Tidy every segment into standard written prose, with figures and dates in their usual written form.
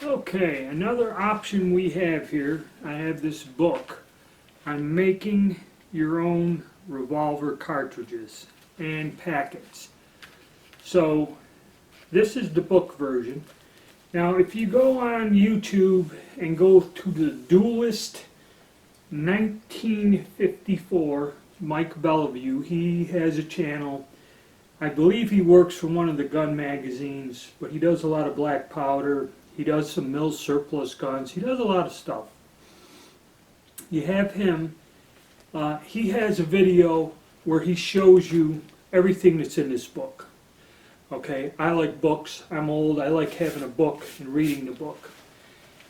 Okay, another option we have here, I have this book on making your own revolver cartridges and packets. So this is the book version. Now if you go on YouTube and go to the Duelist 1954, Mike Bellevue, he has a channel. I believe he works for one of the gun magazines, but he does a lot of black powder. He does some mill surplus guns. He does a lot of stuff. You have him. He has a video where he shows you everything that's in this book. Okay, I like books. I'm old. I like having a book and reading the book.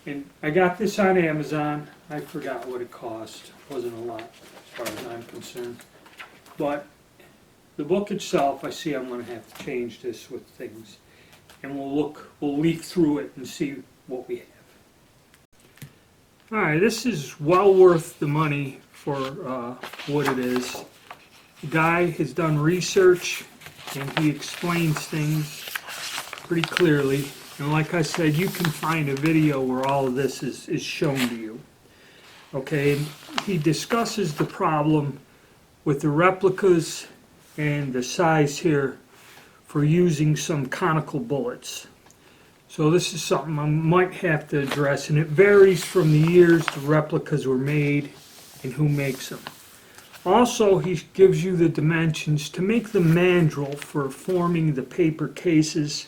And I got this on Amazon. I forgot what it cost. It wasn't a lot as far as I'm concerned. But the book itself, I see I'm going to have to change this with things. And we'll leaf through it and see what we have. Alright, this is well worth the money for what it is. The guy has done research and he explains things pretty clearly. And like I said, you can find a video where all of this is shown to you. Okay, he discusses the problem with the replicas and the size here for using some conical bullets. So this is something I might have to address, and it varies from the years the replicas were made and who makes them. Also, he gives you the dimensions to make the mandrel for forming the paper cases,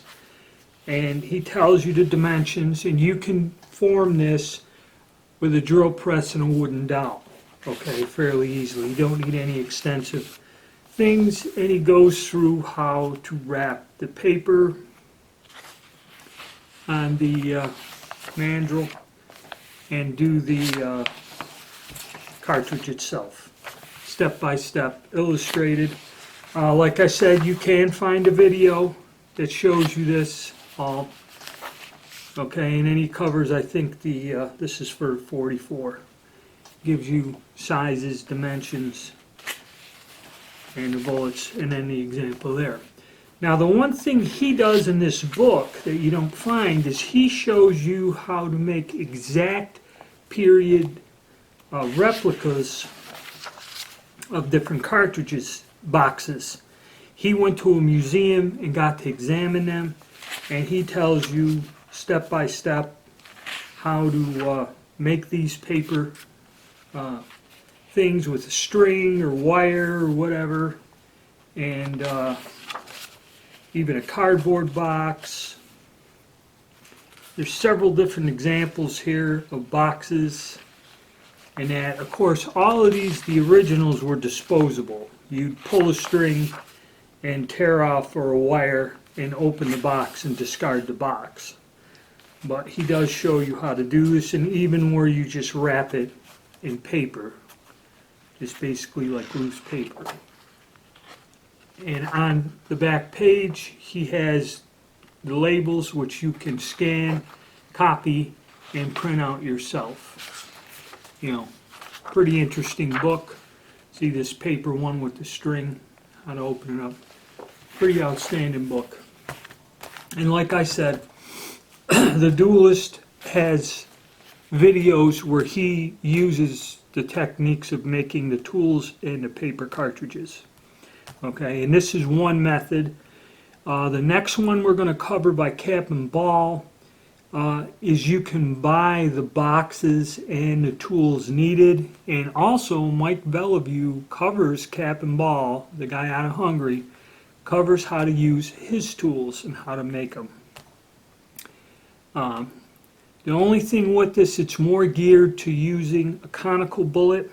and he tells you the dimensions, and you can form this with a drill press and a wooden dowel, okay, fairly easily. You don't need any extensive things, and he goes through how to wrap the paper on the mandrel and do the cartridge itself, step by step, illustrated. Like I said, you can find a video that shows you this all. Okay, and then he covers, I think this is for 44, gives you sizes, dimensions, and the bullets, and then the example there. Now the one thing he does in this book that you don't find is he shows you how to make exact period replicas of different cartridges boxes. He went to a museum and got to examine them, and he tells you step by step how to make these paper things with a string or wire or whatever, and even a cardboard box. There's several different examples here of boxes, and that, of course, all of these, the originals, were disposable. You'd pull a string and tear off or a wire and open the box and discard the box. But he does show you how to do this, and even where you just wrap it in paper. It's basically like loose paper. And on the back page, he has the labels which you can scan, copy, and print out yourself. You know, pretty interesting book. See this paper one with the string, how to open it up. Pretty outstanding book. And like I said, the Duelist has videos where he uses the techniques of making the tools and the paper cartridges. Okay, and this is one method. The next one we're going to cover by Cap and Ball is you can buy the boxes and the tools needed, and also Mike Bellevue covers Cap and Ball, the guy out of Hungary, covers how to use his tools and how to make them. The only thing with this, it's more geared to using a conical bullet,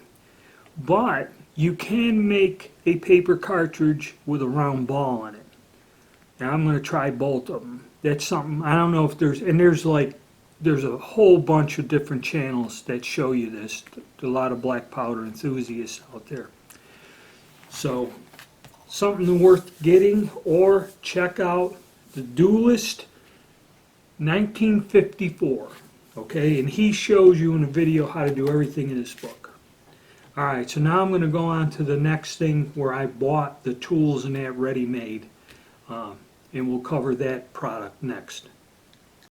but you can make a paper cartridge with a round ball in it. Now I'm going to try both of them. That's something, I don't know if there's a whole bunch of different channels that show you this. There's a lot of black powder enthusiasts out there. So, something worth getting, or check out the Duelist 1954, okay, and he shows you in a video how to do everything in this book. Alright, so now I'm going to go on to the next thing where I bought the tools and that ready-made, and we'll cover that product next.